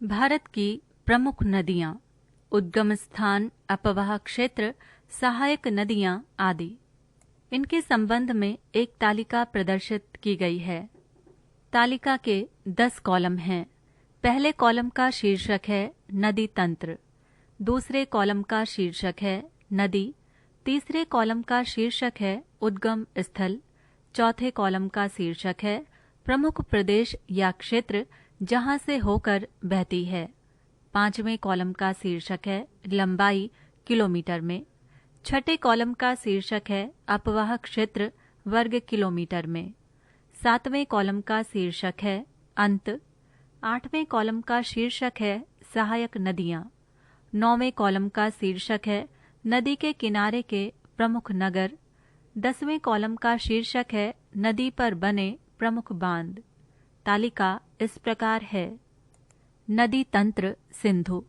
भारत की प्रमुख नदियाँ, उद्गम स्थान, अपवाह क्षेत्र, सहायक नदियाँ आदि। इनके संबंध में एक तालिका प्रदर्शित की गई है। तालिका के 10 कॉलम हैं। पहले कॉलम का शीर्षक है नदी तंत्र, दूसरे कॉलम का शीर्षक है नदी, तीसरे कॉलम का शीर्षक है उद्गम स्थल, चौथे कॉलम का शीर्षक है प्रमुख प्रदेश या क्षेत्र जहाँ से होकर बहती है, पांचवें कॉलम का शीर्षक है लंबाई किलोमीटर में, छठे कॉलम का शीर्षक है अपवाह क्षेत्र वर्ग किलोमीटर में, सातवें कॉलम का शीर्षक है अंत, आठवें कॉलम का शीर्षक है सहायक नदियाँ, नौवें कॉलम का शीर्षक है नदी के किनारे के प्रमुख नगर, 10वें कॉलम का शीर्षक है नदी पर बने प्रमुख बांध। तालिका इस प्रकार है। नदी तंत्र सिंधु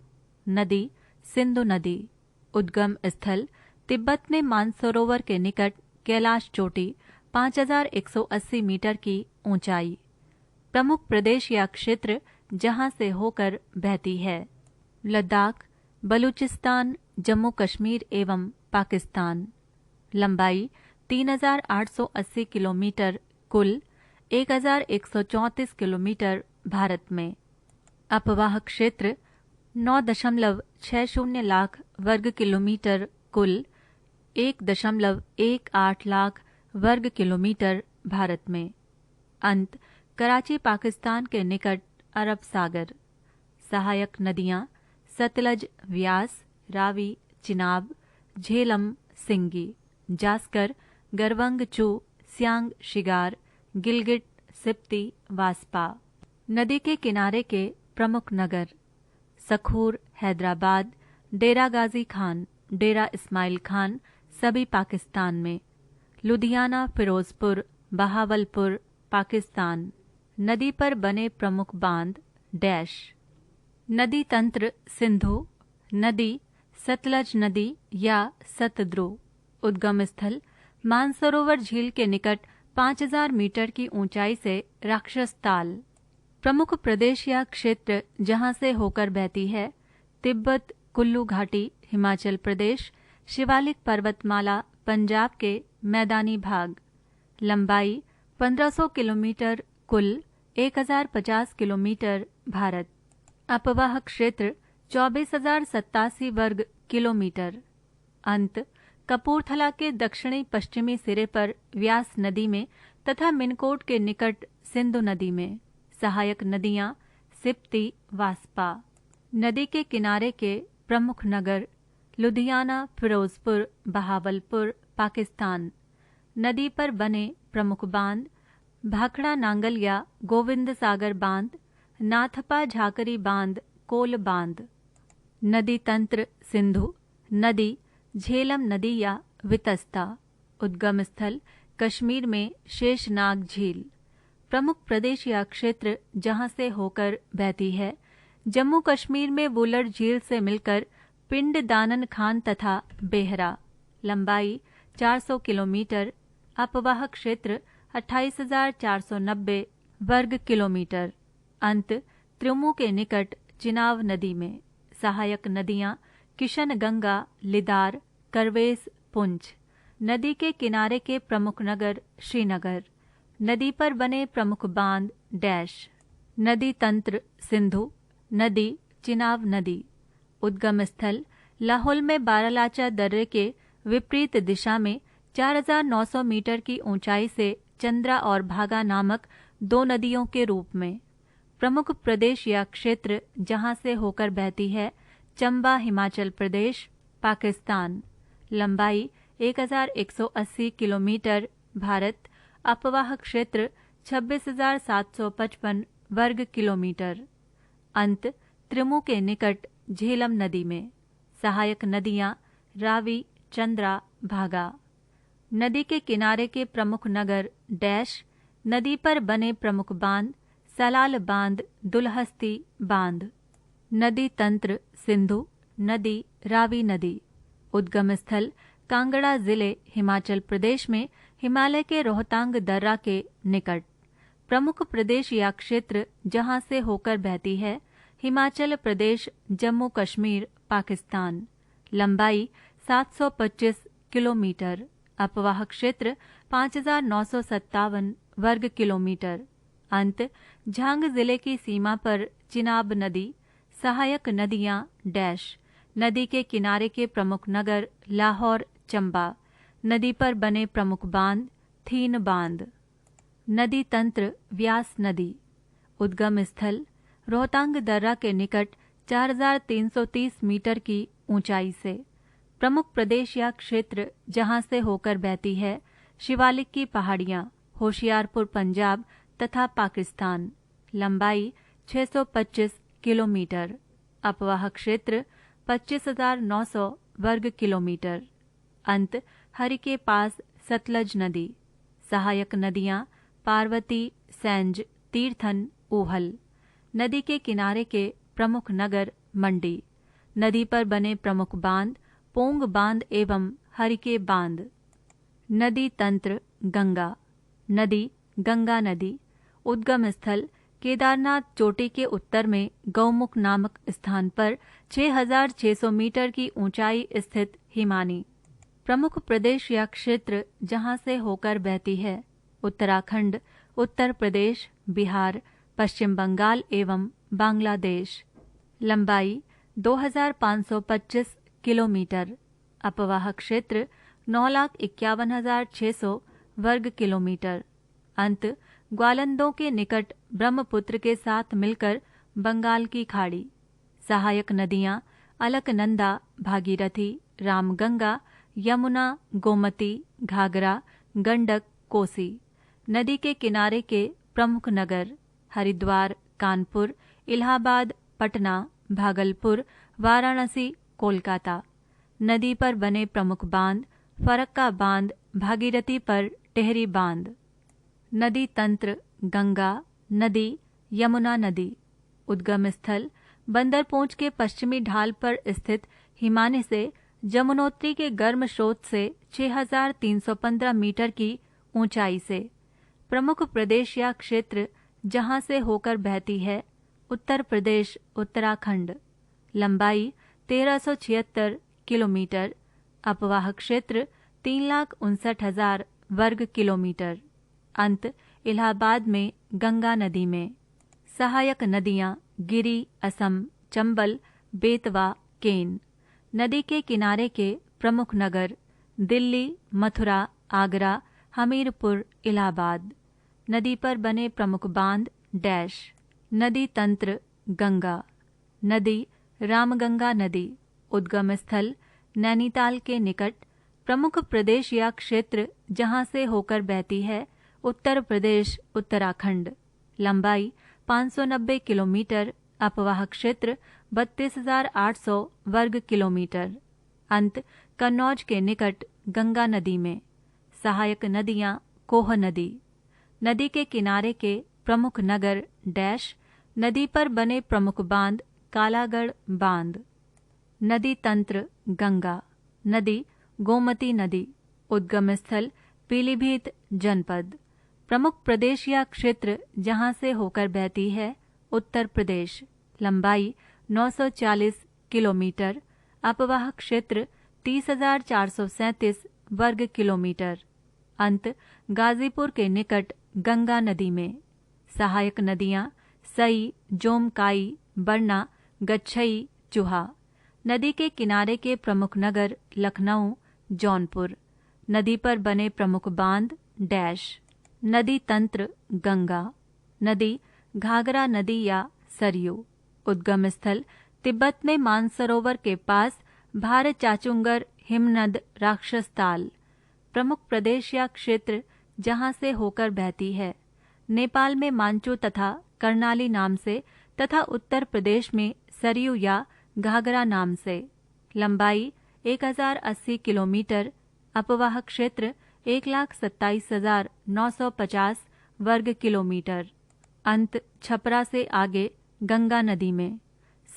नदी, सिंधु नदी, उद्गम स्थल तिब्बत में मानसरोवर के निकट कैलाश चोटी 5180 मीटर की ऊंचाई, प्रमुख प्रदेश या क्षेत्र जहां से होकर बहती है लद्दाख, बलूचिस्तान, जम्मू कश्मीर एवं पाकिस्तान, लंबाई 3880 किलोमीटर, कुल 1134 किलोमीटर भारत में, अपवाह क्षेत्र 9.60 लाख वर्ग किलोमीटर, कुल 1.18 लाख वर्ग किलोमीटर भारत में, अंत कराची पाकिस्तान के निकट अरब सागर, सहायक नदियाँ सतलज, व्यास, रावी, चिनाब, झेलम, सिंगी, जास्कर, गरवंग चू, सियांग, शिगार, गिलगिट, सिप्ती, वास्पा। नदी के किनारे के प्रमुख नगर सखूर, हैदराबाद, डेरा गाजी खान, डेरा इस्माइल खान सभी पाकिस्तान में, लुधियाना, फिरोजपुर, बहावलपुर पाकिस्तान। नदी पर बने प्रमुख बांध डैश। नदी तंत्र सिंधु नदी, सतलज नदी या सतद्रु, उद्गम स्थल मानसरोवर झील के निकट 5000 मीटर की ऊंचाई से राक्षस ताल, प्रमुख प्रदेश या क्षेत्र जहां से होकर बहती है तिब्बत, कुल्लू घाटी हिमाचल प्रदेश, शिवालिक पर्वतमाला पंजाब के मैदानी भाग, लंबाई 1500 किलोमीटर, कुल 1050 किलोमीटर भारत, अपवाह क्षेत्र 24,087 वर्ग किलोमीटर, अंत कपूरथला के दक्षिणी पश्चिमी सिरे पर व्यास नदी में तथा मिनकोट के निकट सिंधु नदी में, सहायक नदियाँ सिप्ती, वास्पा। नदी के किनारे के प्रमुख नगर लुधियाना, फिरोजपुर, बहावलपुर पाकिस्तान। नदी पर बने प्रमुख बांध भाखड़ा नांगल या गोविंद सागर बांध, नाथपा झाकरी बांध, कोल बांध। नदी तंत्र सिंधु नदी, झेलम नदी या वितस्ता, उद्गम स्थल कश्मीर में शेषनाग झील, प्रमुख प्रदेश या क्षेत्र जहां से होकर बहती है जम्मू कश्मीर में वुलर झील से मिलकर पिंड दानन खान तथा बेहरा, लंबाई 400 किलोमीटर, अपवाह क्षेत्र 28,490 वर्ग किलोमीटर, अंत त्रिमू के निकट चिनाव नदी में, सहायक नदियाँ किशनगंगा, लिदार, करवेस, पुंछ। नदी के किनारे के प्रमुख नगर श्रीनगर। नदी पर बने प्रमुख बांध डैश। नदी तंत्र सिंधु नदी, चिनाब नदी, उद्गम स्थल लाहौल में बारालाचा दर्रे के विपरीत दिशा में 4,900 मीटर की ऊंचाई से चंद्रा और भागा नामक 2 नदियों के रूप में, प्रमुख प्रदेश या क्षेत्र जहां से होकर बहती है चंबा हिमाचल प्रदेश पाकिस्तान, लंबाई 1180 किलोमीटर भारत, अपवाह क्षेत्र 26,755 वर्ग किलोमीटर, अंत त्रिमू के निकट झेलम नदी में, सहायक नदियाँ रावी, चंद्रा, भागा। नदी के किनारे के प्रमुख नगर डैश। नदी पर बने प्रमुख बांध सलाल बांध, दुलहस्ती बांध। नदी तंत्र सिंधु नदी, रावी नदी, उद्गम स्थल कांगड़ा जिले हिमाचल प्रदेश में हिमालय के रोहतांग दर्रा के निकट, प्रमुख प्रदेश या क्षेत्र जहां से होकर बहती है हिमाचल प्रदेश, जम्मू कश्मीर, पाकिस्तान। लंबाई 725 किलोमीटर। अपवाह क्षेत्र 5957 वर्ग किलोमीटर। अंत झांग जिले की सीमा पर चिनाब नदी। सहायक नदियां डैश। नदी के किनारे के प्रमुख नगर लाहौर, चंबा। नदी पर बने प्रमुख बांध थीन बांध। नदी तंत्र व्यास नदी। उद्गम स्थल रोहतांग दर्रा के निकट 4330 मीटर की ऊंचाई से। प्रमुख प्रदेश या क्षेत्र जहां से होकर बहती है शिवालिक की पहाड़ियां, होशियारपुर पंजाब तथा पाकिस्तान। लंबाई 625 किलोमीटर। अपवाह क्षेत्र 25,900 वर्ग किलोमीटर। अंत हरि के पास सतलज नदी। सहायक नदियां पार्वती, सैंज, तीर्थन, ऊहल। नदी के किनारे के प्रमुख नगर मंडी। नदी पर बने प्रमुख बांध पोंग बांध एवं हरिके बांध। नदी तंत्र गंगा। नदी गंगा नदी। उद्गम स्थल केदारनाथ चोटी के उत्तर में गौमुख नामक स्थान पर 6600 मीटर की ऊंचाई स्थित हिमानी। प्रमुख प्रदेश या क्षेत्र जहां से होकर बहती है उत्तराखंड, उत्तर प्रदेश, बिहार, पश्चिम बंगाल एवं बांग्लादेश। लंबाई 2525 किलोमीटर। अपवाह क्षेत्र 9,51,600 वर्ग किलोमीटर। अंत ग्वालंदों के निकट ब्रह्मपुत्र के साथ मिलकर बंगाल की खाड़ी। सहायक नदियां अलकनंदा, भागीरथी, रामगंगा, यमुना, गोमती, घाघरा, गंडक, कोसी। नदी के किनारे के प्रमुख नगर हरिद्वार, कानपुर, इलाहाबाद, पटना, भागलपुर, वाराणसी, कोलकाता। नदी पर बने प्रमुख बांध फरक्का बांध, भागीरथी पर टेहरी बांध। नदी तंत्र गंगा नदी, यमुना नदी। उद्गम स्थल बंदरपोंच के पश्चिमी ढाल पर स्थित हिमानी से जमुनोत्री के गर्म स्रोत से 6315 मीटर की ऊंचाई से। प्रमुख प्रदेश या क्षेत्र जहां से होकर बहती है उत्तर प्रदेश, उत्तराखंड। लंबाई 1376 किलोमीटर। अपवाह क्षेत्र 3,59,000 वर्ग किलोमीटर। अंत इलाहाबाद में गंगा नदी में। सहायक नदियां गिरी, असम, चंबल, बेतवा, केन। नदी के किनारे के प्रमुख नगर दिल्ली, मथुरा, आगरा, हमीरपुर, इलाहाबाद। नदी पर बने प्रमुख बांध डैश। नदी तंत्र गंगा। नदी रामगंगा नदी। उद्गम स्थल नैनीताल के निकट। प्रमुख प्रदेश या क्षेत्र जहां से होकर बहती है उत्तर प्रदेश, उत्तराखंड। लंबाई 590 किलोमीटर। अपवाह क्षेत्र 32,800 वर्ग किलोमीटर। अंत कन्नौज के निकट गंगा नदी में। सहायक नदियां कोह नदी। नदी के किनारे के प्रमुख नगर डैश। नदी पर बने प्रमुख बांध कालागढ़ बांध। नदी तंत्र गंगा। नदी गोमती नदी। उद्गम स्थल पीलीभीत जनपद। प्रमुख प्रदेश या क्षेत्र जहां से होकर बहती है उत्तर प्रदेश। लंबाई 940 किलोमीटर। अपवाह क्षेत्र 30,437 वर्ग किलोमीटर। अंत गाजीपुर के निकट गंगा नदी में। सहायक नदियां सई, जोमकाई, बरना, गच्छई, चूहा। नदी के किनारे के प्रमुख नगर लखनऊ, जौनपुर। नदी पर बने प्रमुख बांध डैश। नदी तंत्र गंगा। नदी घाघरा नदी या सरयू। उद्गम स्थल तिब्बत में मानसरोवर के पास भार चाचुंगर हिमनद राक्षसताल। प्रमुख प्रदेश या क्षेत्र जहां से होकर बहती है नेपाल में मांचू तथा कर्णाली नाम से तथा उत्तर प्रदेश में सरयू या घाघरा नाम से। लंबाई 1080 किलोमीटर। अपवाह क्षेत्र 1,27,950 वर्ग किलोमीटर। अंत छपरा से आगे गंगा नदी में।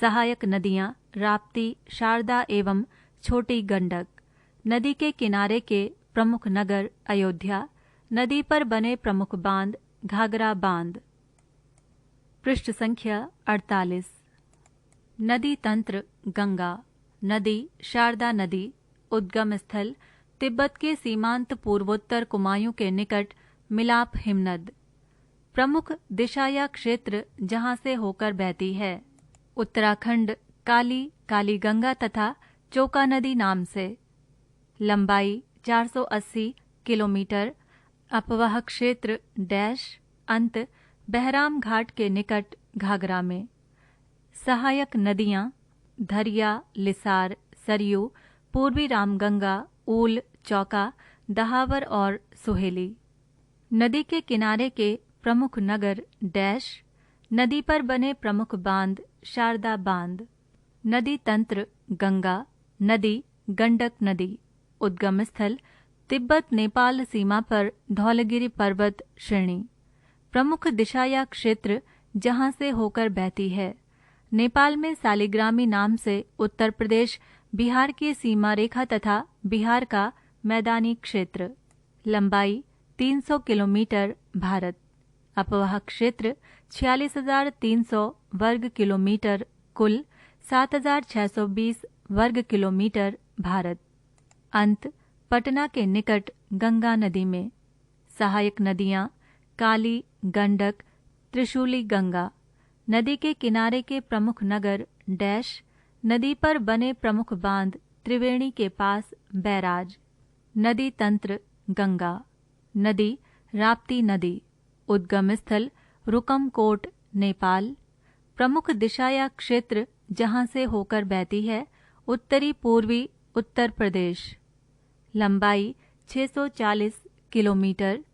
सहायक नदियां राप्ती, शारदा एवं छोटी गंडक। नदी के किनारे के प्रमुख नगर अयोध्या। नदी पर बने प्रमुख बांध घाघरा बांध। पृष्ठ संख्या 48। नदी तंत्र गंगा। नदी शारदा नदी। उद्गम स्थल तिब्बत के सीमांत पूर्वोत्तर कुमायूं के निकट मिलाप हिमनद। प्रमुख दिशा या क्षेत्र जहां से होकर बहती है। उत्तराखंड काली, काली गंगा तथा चोका नदी नाम से। लंबाई 480 किलोमीटर। अपवाह क्षेत्र डैश अंत बहराम घाट के निकट घाघरा में। सहायक नदियां धरिया, लिसार, सरयू, पूर्वी रामगंगा, ऊल, चौका, दहावर और सुहेली। नदी के किनारे के प्रमुख नगर डैश। नदी पर बने प्रमुख बांध शारदा बांध। नदी तंत्र गंगा। नदी गंडक नदी। उद्गम स्थल तिब्बत नेपाल सीमा पर धौलगिरी पर्वत श्रेणी। प्रमुख दिशा या क्षेत्र जहां से होकर बहती है। नेपाल में सालिग्रामी नाम से उत्तर प्रदेश बिहार की सीमा रेखा तथा बिहार का मैदानी क्षेत्र। लंबाई 300 किलोमीटर भारत। अपवाह क्षेत्र 46,300 वर्ग किलोमीटर कुल 7,620 वर्ग किलोमीटर भारत। अंत पटना के निकट गंगा नदी में। सहायक नदियां काली, गंडक, त्रिशूली गंगा। नदी के किनारे के प्रमुख नगर डैश। नदी पर बने प्रमुख बांध त्रिवेणी के पास बैराज। नदी तंत्र गंगा। नदी राप्ती नदी। उद्गम स्थल रुकमकोट नेपाल। प्रमुख दिशा या क्षेत्र जहां से होकर बहती है। उत्तरी पूर्वी उत्तर प्रदेश। लंबाई 640 किलोमीटर।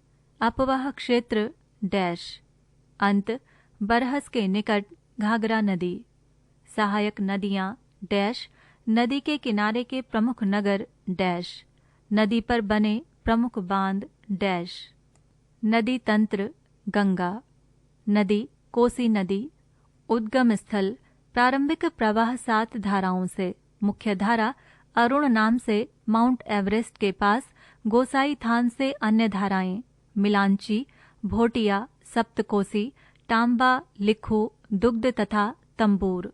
अपवाह क्षेत्र डैश अंत बरहस के निकट घाघरा नदी। सहायक नदियां डैश। नदी के किनारे के प्रमुख नगर डैश। नदी पर बने प्रमुख बांध डैश। नदी तंत्र गंगा। नदी कोसी नदी। उद्गम स्थल प्रारंभिक प्रवाह 7 धाराओं से। मुख्य धारा अरुण नाम से माउंट एवरेस्ट के पास। गोसाई थान से अन्य धाराएं मिलांची, भोटिया, सप्तकोसी, टांबा, लिखू, दुग्ध तथा तंबूर।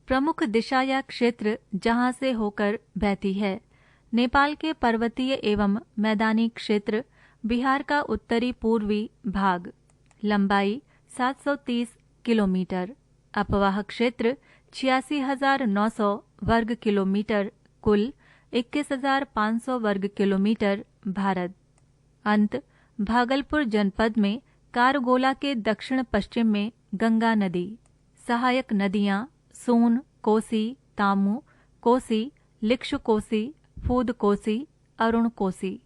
प्रमुख दिशा या क्षेत्र जहां से होकर बहती है। नेपाल के पर्वतीय एवं मैदानी क्षेत्र। बिहार का उत्तरी पूर्वी भाग। लंबाई 730 किलोमीटर। अपवाह क्षेत्र 86,900 वर्ग किलोमीटर कुल 21,500 वर्ग किलोमीटर भारत। अंत भागलपुर जनपद में कारगोला के दक्षिण पश्चिम में गंगा नदी। सहायक नदियां सोन, कोसी, तामू, कोसी, लिक्षु कोसी, फूद कोसी, अरुण कोसी।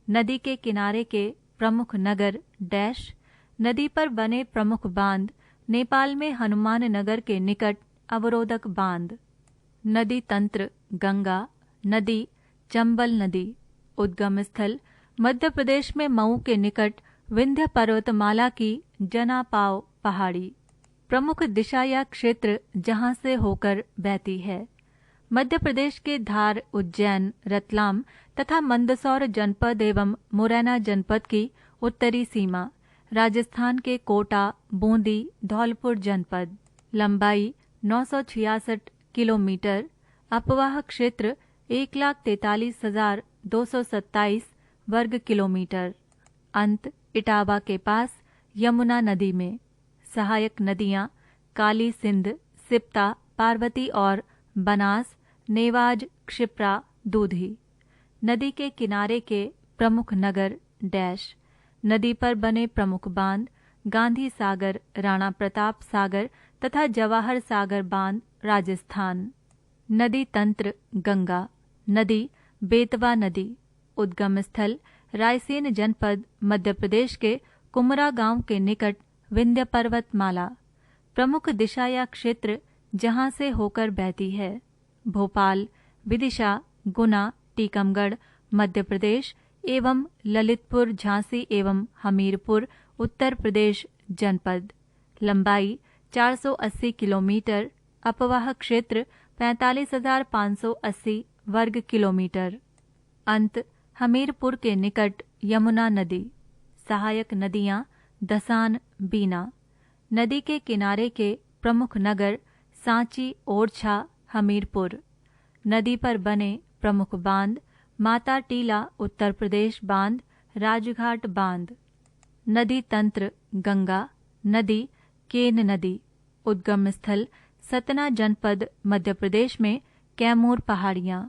नदी के किनारे के प्रमुख नगर डैश। नदी पर बने प्रमुख बांध नेपाल में हनुमान नगर के निकट अवरोधक बांध। नदी तंत्र गंगा। नदी चंबल नदी। उद्गम स्थल मध्य प्रदेश में मऊ के निकट विंध्य पर्वतमाला की जनापाव पहाड़ी। प्रमुख दिशा या क्षेत्र जहां से होकर बहती है। मध्य प्रदेश के धार, उज्जैन, रतलाम तथा मंदसौर जनपद एवं मुरैना जनपद की उत्तरी सीमा। राजस्थान के कोटा, बूंदी, धौलपुर जनपद। लंबाई 966 किलोमीटर। अपवाह क्षेत्र 1,43,227 वर्ग किलोमीटर। अंत इटावा के पास यमुना नदी में। सहायक नदियां काली सिंध, सिप्ता, पार्वती और बनास, नेवाज, क्षिप्रा, दूधी। नदी के किनारे के प्रमुख नगर डैश। नदी पर बने प्रमुख बांध गांधी सागर, राणा प्रताप सागर तथा जवाहर सागर बांध राजस्थान। नदी तंत्र गंगा। नदी बेतवा नदी। उद्गम स्थल रायसेन जनपद मध्य प्रदेश के कुमरा गांव के निकट विंध्य पर्वतमाला। प्रमुख दिशा या क्षेत्र जहां से होकर बहती है। भोपाल, विदिशा, गुना, टीकमगढ़ मध्य प्रदेश एवं ललितपुर, झांसी एवं हमीरपुर उत्तर प्रदेश जनपद। लंबाई 480 किलोमीटर। अपवाह क्षेत्र 45,580 वर्ग किलोमीटर। अंत हमीरपुर के निकट यमुना नदी। सहायक नदियां दसान, बीना। नदी के किनारे के प्रमुख नगर सांची, ओरछा, हमीरपुर। नदी पर बने प्रमुख बांध: माता टीला उत्तर प्रदेश बांध, राजघाट बांध। नदी तंत्र: गंगा नदी, केन नदी। उद्गम स्थल: सतना जनपद, मध्य प्रदेश में कैमूर पहाड़ियाँ।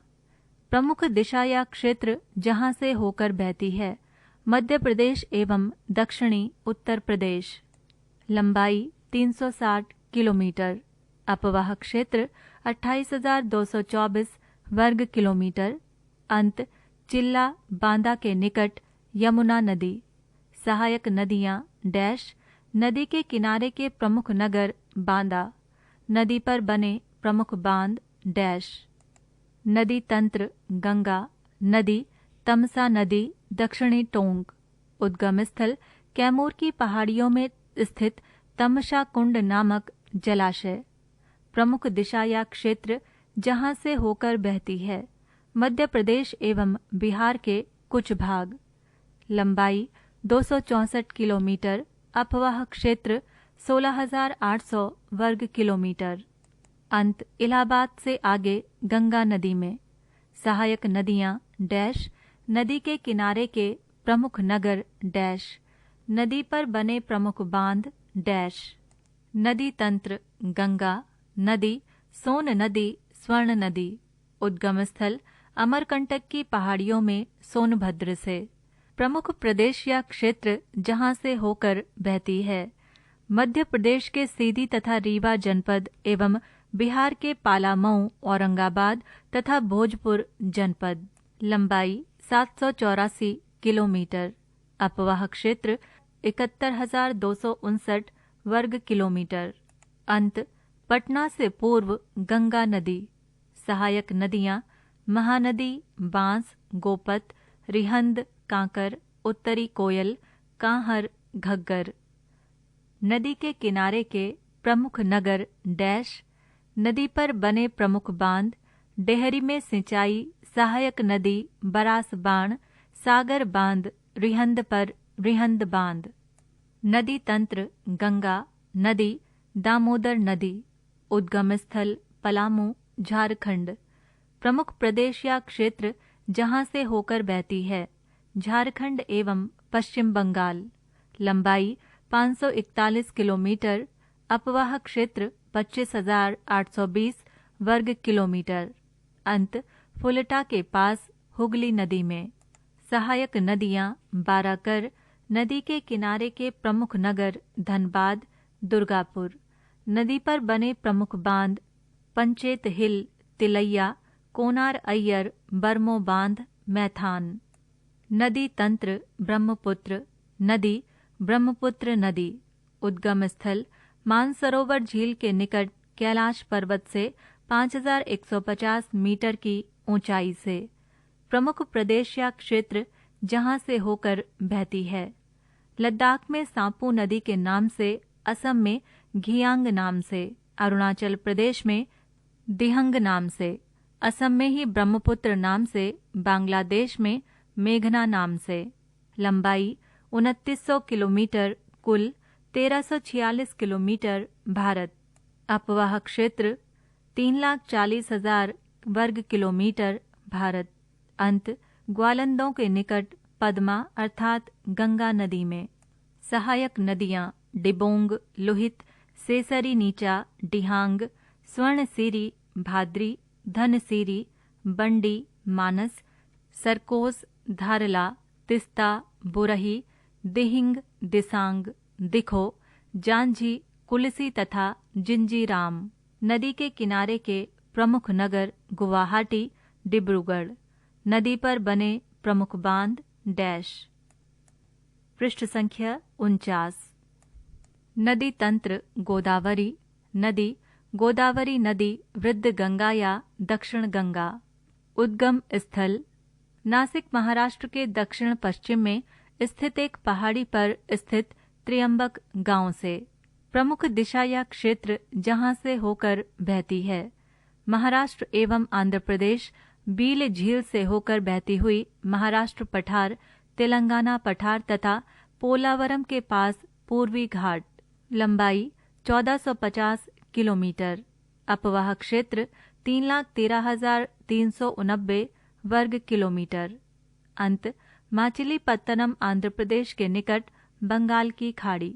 प्रमुख दिशा या क्षेत्र जहाँ से होकर बहती है: मध्य प्रदेश एवं दक्षिणी उत्तर प्रदेश। लंबाई 360 किलोमीटर। अपवाह क्षेत्र 28,224 वर्ग किलोमीटर। अंत: चिल्ला बांदा के निकट यमुना नदी। सहायक नदियाँ: डैश। नदी के किनारे के प्रमुख नगर बांदा। नदी पर बने प्रमुख बांध डैश। नदी तंत्र: गंगा नदी, तमसा नदी, दक्षिणी टोंक। उद्गम स्थल: कैमूर की पहाड़ियों में स्थित तमसा कुंड नामक जलाशय। प्रमुख दिशा या क्षेत्र जहाँ से होकर बहती है: मध्य प्रदेश एवं बिहार के कुछ भाग। लंबाई 264 किलोमीटर। अपवाह क्षेत्र 16,800 वर्ग किलोमीटर। अंत: इलाहाबाद से आगे गंगा नदी में। सहायक नदियाँ: डैश। नदी के किनारे के प्रमुख नगर डैश। नदी पर बने प्रमुख बांध डैश। नदी तंत्र: गंगा नदी, सोन नदी, स्वर्ण नदी। उद्गम स्थल: अमरकंटक की पहाड़ियों में सोनभद्र से। प्रमुख प्रदेश या क्षेत्र जहाँ से होकर बहती है: मध्य प्रदेश के सीधी तथा रीवा जनपद एवं बिहार के पालामऊ, औरंगाबाद तथा भोजपुर जनपद। लंबाई 784 किलोमीटर। अपवाह क्षेत्र 71,259 वर्ग किलोमीटर। अंत: पटना से पूर्व गंगा नदी। सहायक नदियाँ: महानदी, बांस, गोपत, रिहंद, कांकर, उत्तरी कोयल, कांहर, घग्गर। नदी के किनारे के प्रमुख नगर डैश। नदी पर बने प्रमुख बांध: डेहरी में सिंचाई सहायक नदी बरास बाण, सागर बांध, रिहंद पर रिहंद बांध। नदी तंत्र: गंगा नदी, दामोदर नदी। उद्गम स्थल: पलामू, झारखंड। प्रमुख प्रदेश या क्षेत्र जहाँ से होकर बहती है: झारखंड एवं पश्चिम बंगाल। लंबाई 541 किलोमीटर। अपवाह क्षेत्र 25,820 वर्ग किलोमीटर। अंत: फुलटा के पास हुगली नदी में। सहायक नदियाँ: बाराकर। नदी के किनारे के प्रमुख नगर धनबाद, दुर्गापुर। नदी पर बने प्रमुख बांध: पंचेत हिल, तिलैया, कोनार अय्यर, बरमो बांध, मैथान। नदी तंत्र: ब्रह्मपुत्र नदी, ब्रह्मपुत्र नदी। उद्गम स्थल: मानसरोवर झील के निकट कैलाश पर्वत से 5,150 मीटर की ऊंचाई से। प्रमुख प्रदेश या क्षेत्र जहाँ से होकर बहती है: लद्दाख में सांपू नदी के नाम से, असम में घियांग नाम से, अरुणाचल प्रदेश में दिहंग नाम से, असम में ही ब्रह्मपुत्र नाम से, बांग्लादेश में मेघना नाम से। लंबाई 2900 किलोमीटर। कुल 1346 किलोमीटर। भारत। अपवाह क्षेत्र 3,40,000 वर्ग किलोमीटर। भारत। अंत: ग्वालंदों के निकट पद्मा अर्थात गंगा नदी में। सहायक नदियाँ: डिबोंग, लुहित, सेसरी नीचा, डिहांग, स्वर्णसीरी, भाद्री, धनसीरी, बंडी, मानस, सरकोस, धारला, तिस्ता, बुरही, दिहिंग, दिसांग, दिखो, जांझी, कुलसी तथा जिंजीराम। नदी के किनारे के प्रमुख नगर गुवाहाटी, डिब्रूगढ़। नदी पर बने प्रमुख बांध डैश। पृष्ठ संख्या 49। नदी तंत्र: गोदावरी नदी, गोदावरी नदी, वृद्ध गंगा या दक्षिण गंगा। उद्गम स्थल: नासिक महाराष्ट्र के दक्षिण पश्चिम में स्थित एक पहाड़ी पर स्थित त्र्यंबक गांव से। प्रमुख दिशा या क्षेत्र जहाँ से होकर बहती है: महाराष्ट्र एवं आंध्र प्रदेश, बील झील से होकर बहती हुई महाराष्ट्र पठार, तेलंगाना पठार तथा पोलावरम के पास पूर्वी घाट। लंबाई 1450 किलोमीटर। अपवाह क्षेत्र 3,13,389 वर्ग किलोमीटर। अंत माचिलीपत्तनम आंध्र प्रदेश के निकट बंगाल की खाड़ी।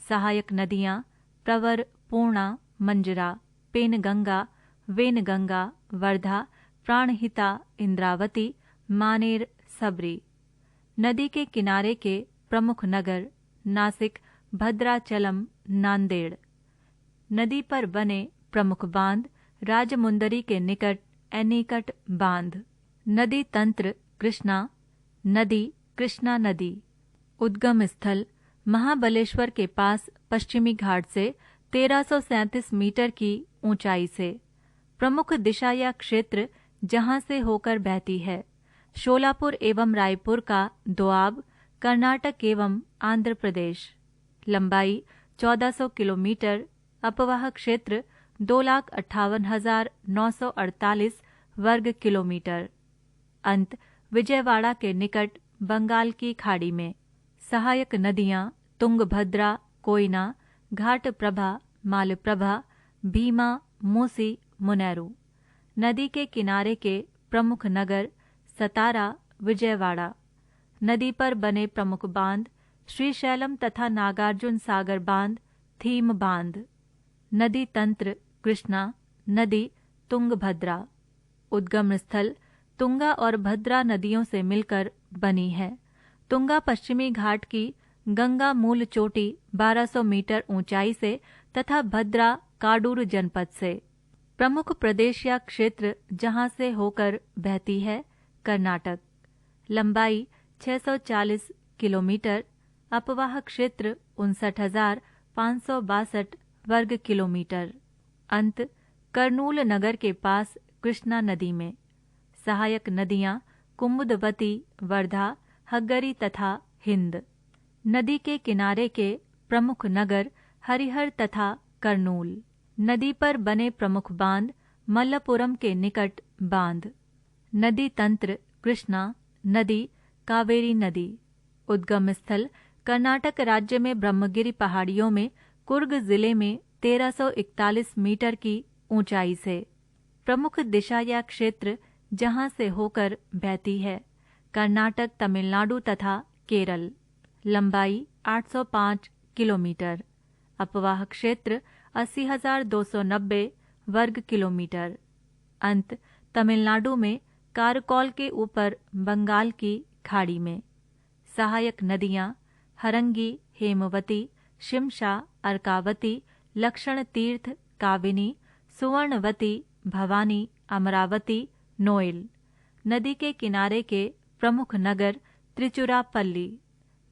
सहायक नदियां प्रवर, पूर्णा, मंजरा, पेनगंगा, वेनगंगा, वर्धा, प्राणहिता, इंद्रावती, मानेर, सबरी। नदी के किनारे के प्रमुख नगर नासिक, भद्राचलम, नांदेड़। नदी पर बने प्रमुख बांध राजमुंदरी के निकट एनीकट बांध। नदी तंत्र कृष्णा नदी, कृष्णा नदी। उद्गम स्थल महाबलेश्वर के पास पश्चिमी घाट से 1337 मीटर की ऊंचाई से। प्रमुख दिशा या क्षेत्र जहां से होकर बहती है शोलापुर एवं रायपुर का दोआब, कर्नाटक एवं आंध्र प्रदेश। लंबाई 1400 किलोमीटर। अपवाह क्षेत्र 2,58,948 वर्ग किलोमीटर। अंत विजयवाड़ा के निकट बंगाल की खाड़ी में। सहायक नदियां तुंगभद्रा, कोयना, घाटप्रभा, मालप्रभा, भीमा, मूसी, मुनेरू। नदी के किनारे के प्रमुख नगर सतारा, विजयवाड़ा। नदी पर बने प्रमुख बांध श्रीशैलम तथा नागार्जुन सागर बांध, थीम बांध। नदी तंत्र कृष्णा नदी, तुंगभद्रा। उद्गम स्थल तुंगा और भद्रा नदियों से मिलकर बनी है। तुंगा पश्चिमी घाट की गंगा मूल चोटी 1200 मीटर ऊंचाई से तथा भद्रा काडूर जनपद से। प्रमुख प्रदेश या क्षेत्र जहां से होकर बहती है कर्नाटक। लंबाई 640 किलोमीटर। अपवाह क्षेत्र 59,562 वर्ग किलोमीटर। अंत कर्नूल नगर के पास कृष्णा नदी में। सहायक नदियां कुमुदवती, वर्धा, हग्गरी तथा हिंद। नदी के किनारे के प्रमुख नगर हरिहर तथा कर्नूल। नदी पर बने प्रमुख बांध मल्लपुरम के निकट बांध। नदी तंत्र कृष्णा नदी, कावेरी नदी। उद्गम स्थल कर्नाटक राज्य में ब्रह्मगिरी पहाड़ियों में कुर्ग जिले में 1341 मीटर की ऊंचाई से। प्रमुख दिशा या क्षेत्र जहां से होकर बहती है कर्नाटक, तमिलनाडु तथा केरल। लंबाई 805 किलोमीटर। अपवाह क्षेत्र 80,290 वर्ग किलोमीटर। अंत तमिलनाडु में कारकोल के ऊपर बंगाल की खाड़ी में। सहायक नदियां हरंगी, हेमवती, शिमशा, अर्कावती, लक्षण तीर्थ, काबिनी, सुवर्णवती, भवानी, अमरावती, नोएल। नदी के किनारे के प्रमुख नगर त्रिचुरापल्ली।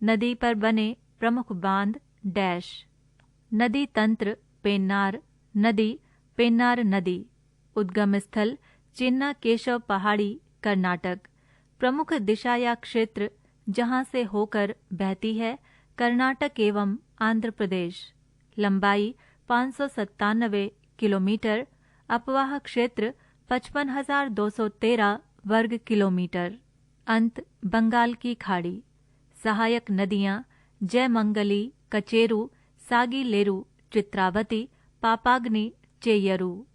नदी पर बने प्रमुख बांध डैश। नदी तंत्र पेन्नार नदी, पेन्नार नदी। उद्गम स्थल चिन्ना केशव पहाड़ी, कर्नाटक। प्रमुख दिशा या क्षेत्र जहां से होकर बहती है कर्नाटक एवं आंध्र प्रदेश। लंबाई 597 किलोमीटर। अपवाह क्षेत्र 55,213 वर्ग किलोमीटर। अंत बंगाल की खाड़ी। सहायक नदियां जयमंगली, कचेरू, सागीलेरू, चित्रावती, पापाग्नि, चेयरू।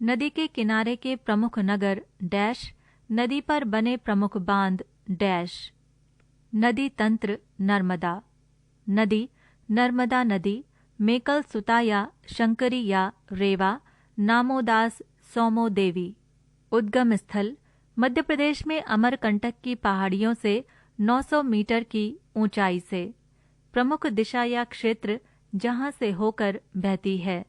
नदी के किनारे के प्रमुख नगर डैश। नदी पर बने प्रमुख बांध डैश। नदी तंत्र नर्मदा नदी, नर्मदा नदी, मेकल सुताया, शंकरी या रेवा, नामोदास, सोमो देवी। उद्गम स्थल मध्य प्रदेश में अमरकंटक की पहाड़ियों से 900 मीटर की ऊंचाई से। प्रमुख दिशा या क्षेत्र जहां से होकर बहती है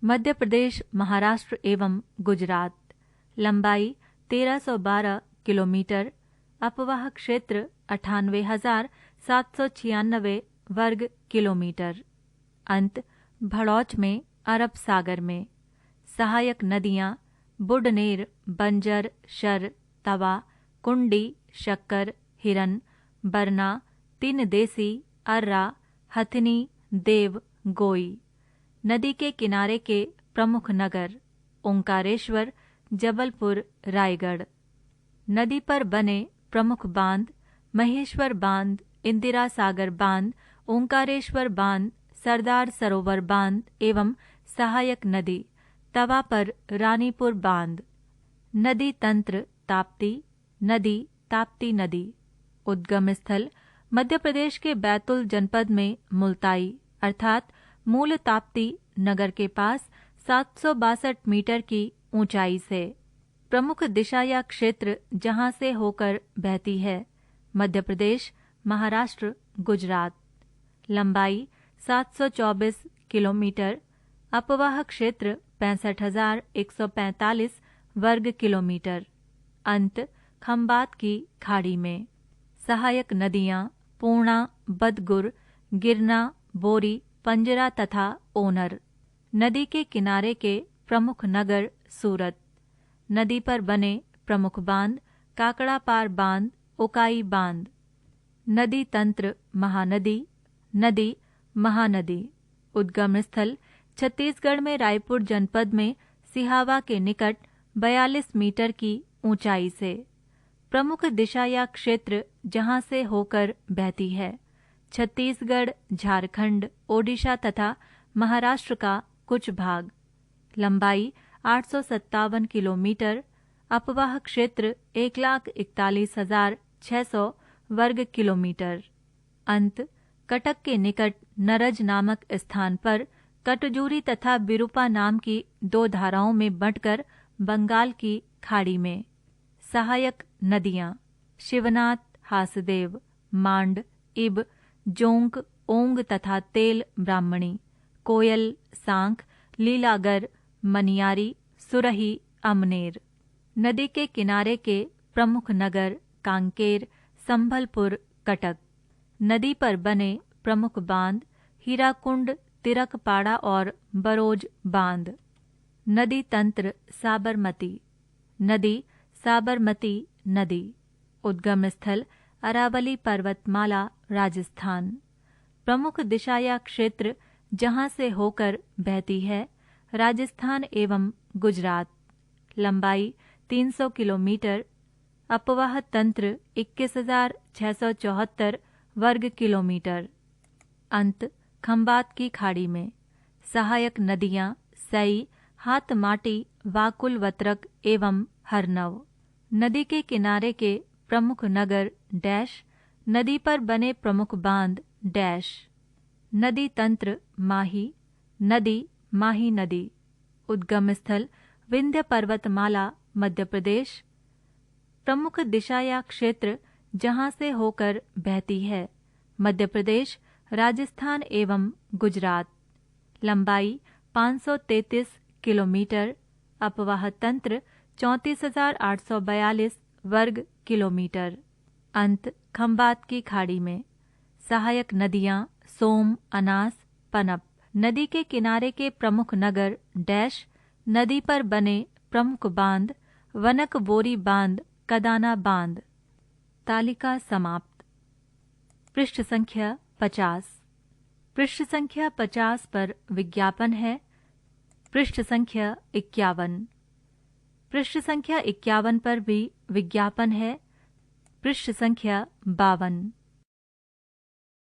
मध्य प्रदेश, महाराष्ट्र एवं गुजरात। लंबाई 1312 किलोमीटर। अपवाह क्षेत्र 98,796 वर्ग किलोमीटर। अंत भड़ौच में, अरब सागर में। सहायक नदियां बुडनेर, बंजर, शर, तवा, कुंडी, शक्कर, हिरन, बरना, तीन देसी, अर्रा, हथनी, देव, गोई। नदी के किनारे के प्रमुख नगर ओंकारेश्वर, जबलपुर, रायगढ़। नदी पर बने प्रमुख बांध महेश्वर बांध, इंदिरा सागर बांध, ओंकारेश्वर बांध, सरदार सरोवर बांध एवं सहायक नदी तवा पर रानीपुर बांध। नदी तंत्र ताप्ती नदी, ताप्ती नदी। उद्गम स्थल मध्य प्रदेश के बैतूल जनपद में मुल्ताई अर्थात मूल ताप्ती नगर के पास 762 मीटर की ऊंचाई से। प्रमुख दिशा या क्षेत्र जहां से होकर बहती है मध्य प्रदेश, महाराष्ट्र, गुजरात। लंबाई 724 किलोमीटर। अपवाह क्षेत्र 65,145 वर्ग किलोमीटर। अंत खंबात की खाड़ी में। सहायक नदियां पूर्णा, बदगुर, गिरना, बोरी, पंजरा तथा ओनर। नदी के किनारे के प्रमुख नगर सूरत। नदी पर बने प्रमुख बांध काकड़ा पार बांध, उकाई बांध। नदी तंत्र महानदी, नदी, महानदी। उद्गम स्थल छत्तीसगढ़ में रायपुर जनपद में सिहावा के निकट 42 मीटर की ऊंचाई से। प्रमुख दिशा या क्षेत्र जहां से होकर बहती है छत्तीसगढ़, झारखंड, ओडिशा तथा महाराष्ट्र का कुछ भाग। लंबाई 857 किलोमीटर। अपवाह क्षेत्र 1,41,600 वर्ग किलोमीटर। अंत कटक के निकट नरज नामक स्थान पर कटजूरी तथा बिरूपा नाम की 2 धाराओं में बंटकर बंगाल की खाड़ी में। सहायक नदियां शिवनाथ, हासदेव, मांड, इब, जोंक, ओंग तथा तेल ब्राह्मणी, कोयल, सांख, लीलागर, मनियारी, सुरही, अमनेर। नदी के किनारे के प्रमुख नगर कांकेर, संभलपुर, कटक। नदी पर बने प्रमुख बांध हीराकुंड, तिरकपाड़ा और बरोज बांध। नदी तंत्र साबरमती नदी, साबरमती नदी। उद्गम स्थल अरावली पर्वतमाला, राजस्थान। प्रमुख दिशा या क्षेत्र जहां से होकर बहती है राजस्थान एवं गुजरात। लंबाई 300 किलोमीटर। अपवाह तंत्र 21,674 वर्ग किलोमीटर। अंत खंबात की खाड़ी में। सहायक नदियां सई, हाथमाटी, वाकुल, वत्रक एवं हरनव। नदी के किनारे के प्रमुख नगर डैश। नदी पर बने प्रमुख बांध डैश। नदी तंत्र माही, नदी, माही नदी। उद्गम स्थल विंध्य पर्वतमाला, मध्य प्रदेश। प्रमुख दिशा या क्षेत्र जहां से होकर बहती है मध्य प्रदेश, राजस्थान एवं गुजरात। लंबाई 533 किलोमीटर। अपवाह तंत्र 34,842 वर्ग किलोमीटर। अंत खंबात की खाड़ी में। सहायक नदियां सोम, अनास, पनप। नदी के किनारे के प्रमुख नगर डैश। नदी पर बने प्रमुख बांध वनक, बोरी बांध, कदाना बांध। तालिका समाप्त। पृष्ठ संख्या 50। पृष्ठ संख्या 50 पर विज्ञापन है। पृष्ठ संख्या 51। पृष्ठ संख्या 51 पर भी विज्ञापन है। पृष्ठ संख्या 52।